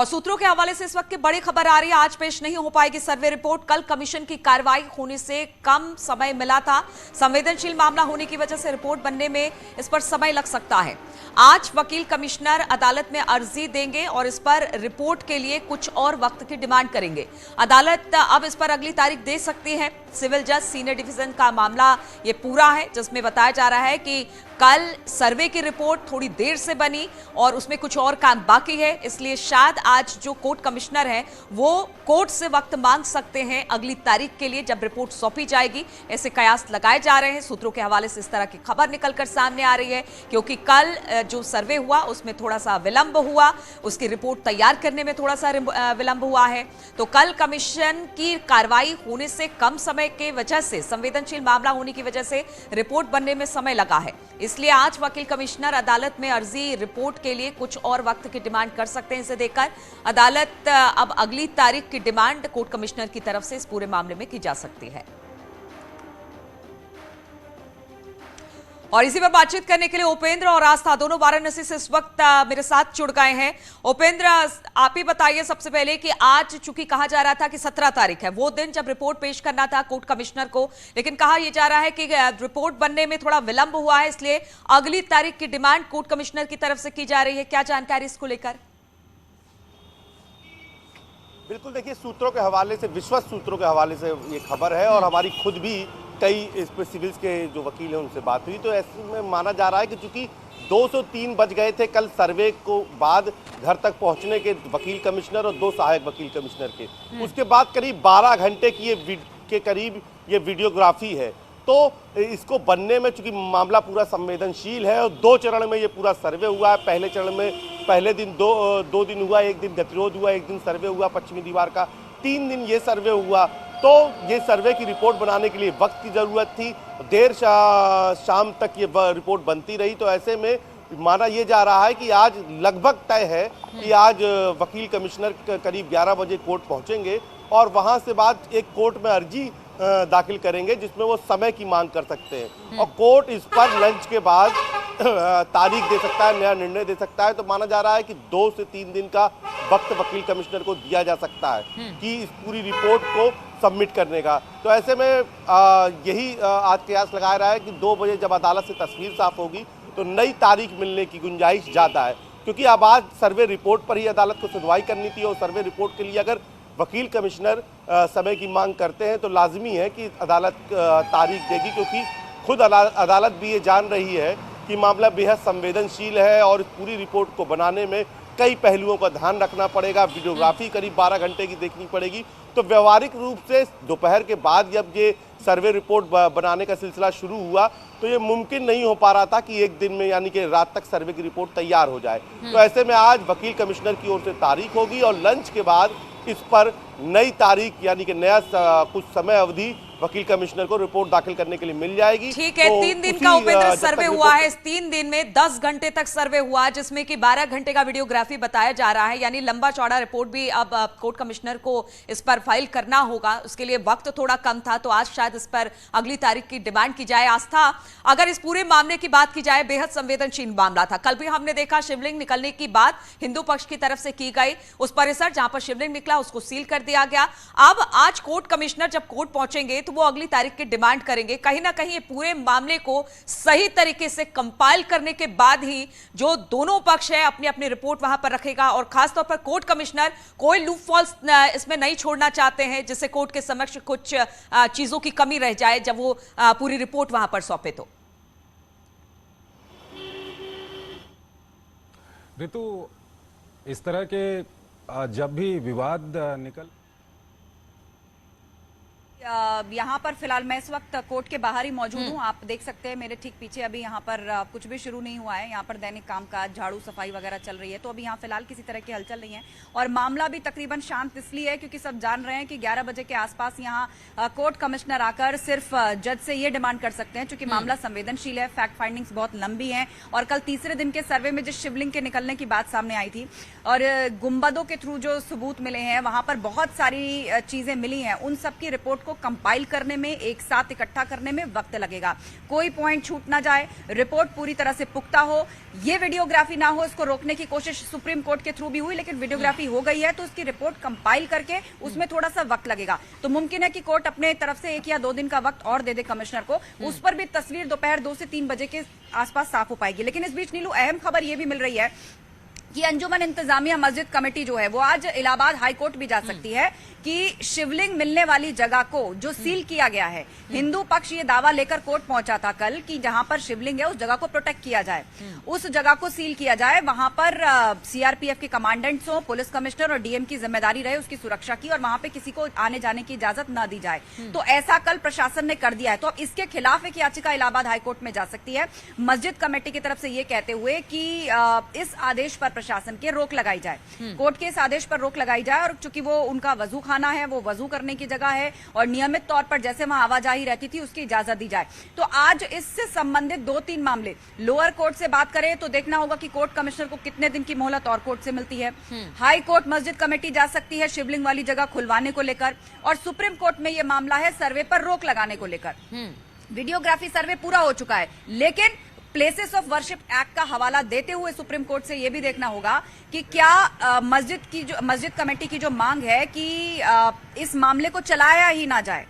और सूत्रों के हवाले से इस वक्त की बड़ी खबर आ रही है, आज पेश नहीं हो पाएगी सर्वे रिपोर्ट। कल कमीशन की कार्रवाई होने से कम समय मिला था। संवेदनशील मामला होने की वजह से रिपोर्ट बनने में इस पर समय लग सकता है। आज वकील कमिश्नर अदालत में अर्जी देंगे और इस पर रिपोर्ट के लिए कुछ और वक्त की डिमांड करेंगे। अदालत अब इस पर अगली तारीख दे सकती है। सिविल जज सीनियर डिवीजन का मामला ये पूरा है, जिसमें बताया जा रहा है कि कल सर्वे की रिपोर्ट थोड़ी देर से बनी और उसमें कुछ और काम बाकी है, इसलिए शायद आज जो कोर्ट कमिश्नर हैं वो कोर्ट से वक्त मांग सकते हैं अगली तारीख के लिए, जब रिपोर्ट सौंपी जाएगी। ऐसे कयास लगाए जा रहे हैं। सूत्रों के हवाले से इस तरह की खबर निकलकर सामने आ रही है, क्योंकि कल जो सर्वे हुआ उसमें थोड़ा सा विलंब हुआ, उसकी रिपोर्ट तैयार करने में थोड़ा सा विलंब हुआ है। तो कल कमीशन की कार्रवाई होने से कम समय के वजह से, संवेदनशील मामला होने की वजह से रिपोर्ट बनने में समय लगा है। इसलिए आज वकील कमिश्नर अदालत में अर्जी रिपोर्ट के लिए कुछ और वक्त की डिमांड कर सकते हैं। इसे देखकर अदालत अब अगली तारीख की डिमांड कोर्ट कमिश्नर की तरफ से इस पूरे मामले में की जा सकती है। और इसी पर बातचीत करने के लिए उपेंद्र और आस्था दोनों वाराणसी से इस वक्त मेरे साथ जुड़ गए हैं। उपेंद्र, आप ही बताइए सबसे पहले कि आज चूंकि कहा जा रहा था कि 17 तारीख है वो दिन जब रिपोर्ट पेश करना था कोर्ट कमिश्नर को, लेकिन कहा यह जा रहा है कि रिपोर्ट बनने में थोड़ा विलंब हुआ है, इसलिए अगली तारीख की डिमांड कोर्ट कमिश्नर की तरफ से की जा रही है। क्या जानकारी इसको लेकर? बिल्कुल, देखिए, सूत्रों के हवाले से, विश्वस्त सूत्रों के हवाले से ये खबर है और हमारी खुद भी कई इस पर सिविल्स के जो वकील हैं उनसे बात हुई, तो ऐसे में माना जा रहा है कि चूंकि 203 बज गए थे कल सर्वे को बाद घर तक पहुंचने के वकील कमिश्नर और 2 सहायक वकील कमिश्नर के, उसके बाद करीब 12 घंटे की ये वीडियोग्राफी है। तो इसको बनने में चूंकि मामला पूरा संवेदनशील है और 2 चरण में ये पूरा सर्वे हुआ है। पहले चरण में पहले दिन दो दिन हुआ, एक दिन गतिरोध हुआ, एक दिन सर्वे हुआ पश्चिमी दीवार का, 3 दिन ये सर्वे हुआ। तो ये सर्वे की रिपोर्ट बनाने के लिए वक्त की ज़रूरत थी, देर शाम तक ये रिपोर्ट बनती रही। तो ऐसे में माना ये जा रहा है कि आज लगभग तय है कि आज वकील कमिश्नर करीब 11 बजे कोर्ट पहुंचेंगे और वहां से बाद एक कोर्ट में अर्जी दाखिल करेंगे जिसमें वो समय की मांग कर सकते हैं और कोर्ट इस पर लंच के बाद तारीख दे सकता है, नया निर्णय दे सकता है। तो माना जा रहा है कि 2 से 3 दिन का वक्त वकील कमिश्नर को दिया जा सकता है कि इस पूरी रिपोर्ट को सबमिट करने का। तो ऐसे में यही आज कयास लगाया रहा है कि 2 बजे जब अदालत से तस्वीर साफ होगी तो नई तारीख मिलने की गुंजाइश ज़्यादा है, क्योंकि अब आज सर्वे रिपोर्ट पर ही अदालत को सुनवाई करनी थी और सर्वे रिपोर्ट के लिए अगर वकील कमिश्नर समय की मांग करते हैं तो लाजमी है कि अदालत तारीख देगी, क्योंकि खुद अदालत भी ये जान रही है कि मामला बेहद संवेदनशील है और इस पूरी रिपोर्ट को बनाने में कई पहलुओं का ध्यान रखना पड़ेगा। वीडियोग्राफी करीब 12 घंटे की देखनी पड़ेगी। तो व्यवहारिक रूप से दोपहर के बाद जब ये सर्वे रिपोर्ट बनाने का सिलसिला शुरू हुआ तो ये मुमकिन नहीं हो पा रहा था कि एक दिन में यानी कि रात तक सर्वे की रिपोर्ट तैयार हो जाए। तो ऐसे में आज वकील कमिश्नर की ओर से तारीख होगी और लंच के बाद इस पर नई तारीख यानी कि नया कुछ समय अवधि वकील कमिश्नर को रिपोर्ट दाखिल करने के लिए मिल जाएगी। ठीक है, तो 3 दिन का उपेंद्र सर्वे हुआ है। इस 3 दिन में 10 घंटे तक सर्वे हुआ, जिसमें कि 12 घंटे का वीडियोग्राफी बताया जा रहा है, यानी लंबा चौड़ा रिपोर्ट भी अब कोर्ट कमिश्नर को इस पर फाइल करना होगा। उसके लिए वक्त थोड़ा कम था, तो आज शायद इस पर अगली तारीख की डिमांड की जाए। आस्था, अगर इस पूरे मामले की बात की जाए, बेहद संवेदनशील मामला था। कल भी हमने देखा शिवलिंग निकलने की बात हिंदू पक्ष की तरफ से की गई, उस परिसर जहां पर शिवलिंग निकला उसको सील कर दिया गया। अब आज कोर्ट कमिश्नर जब कोर्ट पहुंचेंगे तो वो अगली तारीख की डिमांड करेंगे। कहीं ना कहीं ये पूरे मामले को सही तरीके से कंपाइल करने के बाद ही जो दोनों पक्ष है अपनी अपनी रिपोर्ट वहां पर रखेगा और खासतौर पर कोर्ट कमिश्नर कोई लूप फॉल्स इसमें नहीं छोड़ना चाहते हैं, जिससे कोर्ट के समक्ष कुछ चीजों की कमी रह जाए जब वो पूरी रिपोर्ट वहां पर सौंपे। तो ऋतु, इस तरह के जब भी विवाद निकल यहाँ पर फिलहाल मैं इस वक्त कोर्ट के बाहर ही मौजूद हूँ। आप देख सकते हैं मेरे ठीक पीछे अभी यहाँ पर कुछ भी शुरू नहीं हुआ है। यहाँ पर दैनिक कामकाज, झाड़ू सफाई वगैरह चल रही है, तो अभी यहाँ फिलहाल किसी तरह की हलचल नहीं है और मामला भी तकरीबन शांत इसलिए है क्योंकि सब जान रहे हैं कि 11 बजे के आसपास यहाँ कोर्ट कमिश्नर आकर सिर्फ जज से ये डिमांड कर सकते हैं, चूंकि मामला संवेदनशील है, फैक्ट फाइंडिंग्स बहुत लंबी है और कल तीसरे दिन के सर्वे में जिस शिवलिंग के निकलने की बात सामने आई थी और गुंबदों के थ्रू जो सबूत मिले हैं वहां पर बहुत सारी चीजें मिली हैं, उन सब की रिपोर्ट को को कंपाइल करने में, एक साथ इकट्ठा करने में वक्त लगेगा। कोई पॉइंट छूट ना जाए, रिपोर्ट पूरी तरह से पुख्ता हो, ये वीडियोग्राफी ना हो। इसको रोकने की कोशिश सुप्रीम कोर्ट के थ्रू भी हुई, लेकिन वीडियोग्राफी हो गई है तो उसकी रिपोर्ट कंपाइल करके उसमें थोड़ा सा वक्त लगेगा। तो मुमकिन है कि कोर्ट अपने तरफ से 1 या 2 दिन का वक्त और दे दे कमिश्नर को, उस पर भी तस्वीर दोपहर 2 से 3 बजे के आसपास साफ हो पाएगी। लेकिन इस बीच नीलू, अहम खबर यह भी मिल रही है कि अंजुमन इंतजामिया मस्जिद कमेटी जो है वो आज इलाहाबाद हाई कोर्ट भी जा सकती है कि शिवलिंग मिलने वाली जगह को जो सील किया गया है, हिंदू पक्ष ये दावा लेकर कोर्ट पहुंचा था कल कि जहां पर शिवलिंग है उस जगह को प्रोटेक्ट किया जाए, उस जगह को सील किया जाए, वहां पर सीआरपीएफ के कमांडेंट्स हो, पुलिस कमिश्नर और डीएम की जिम्मेदारी रहे उसकी सुरक्षा की, और वहां पे किसी को आने जाने की इजाजत न दी जाए। तो ऐसा कल प्रशासन ने कर दिया है। तो अब इसके खिलाफ एक याचिका इलाहाबाद हाईकोर्ट में जा सकती है मस्जिद कमेटी की तरफ से ये कहते हुए कि इस आदेश पर प्रशासन के रोक लगाई जाए, कोर्ट के इस आदेश पर रोक लगाई जाए। और चूंकि वो उनका वजू खाना है, वो वजू करने की जगह है और नियमित तौर पर जैसे वहां आवाजाही रहती थी उसकी इजाजत दी जाए। तो आज इससे संबंधित 2-3 मामले लोअर कोर्ट से बात करें तो देखना होगा कि कोर्ट कमिश्नर को कितने दिन की मोहलत और कोर्ट से मिलती है। हाई कोर्ट मस्जिद कमेटी जा सकती है शिवलिंग वाली जगह खुलवाने को लेकर, और सुप्रीम कोर्ट में यह मामला है सर्वे पर रोक लगाने को लेकर। वीडियोग्राफी सर्वे पूरा हो चुका है, लेकिन प्लेसेस ऑफ वर्शिप एक्ट का हवाला देते हुए सुप्रीम कोर्ट से यह भी देखना होगा कि क्या मस्जिद कमेटी की जो मांग है कि इस मामले को चलाया ही ना जाए।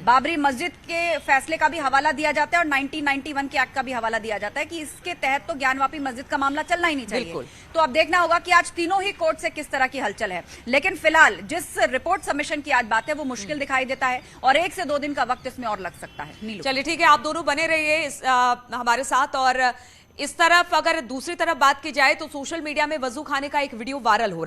बाबरी मस्जिद के फैसले का भी हवाला दिया जाता है और 1991 के एक्ट का भी हवाला दिया जाता है कि इसके तहत तो ज्ञानवापी मस्जिद का मामला चलना ही नहीं चाहिए। तो अब देखना होगा कि आज तीनों ही कोर्ट से किस तरह की हलचल है। लेकिन फिलहाल जिस रिपोर्ट सबमिशन की आज बात है वो मुश्किल दिखाई देता है और 1 से 2 दिन का वक्त इसमें और लग सकता है। चलिए ठीक है, आप दोनों बने रहिए हमारे साथ। और इस तरफ अगर दूसरी तरफ बात की जाए तो सोशल मीडिया में वजू खाने का एक वीडियो वायरल हो रहा है।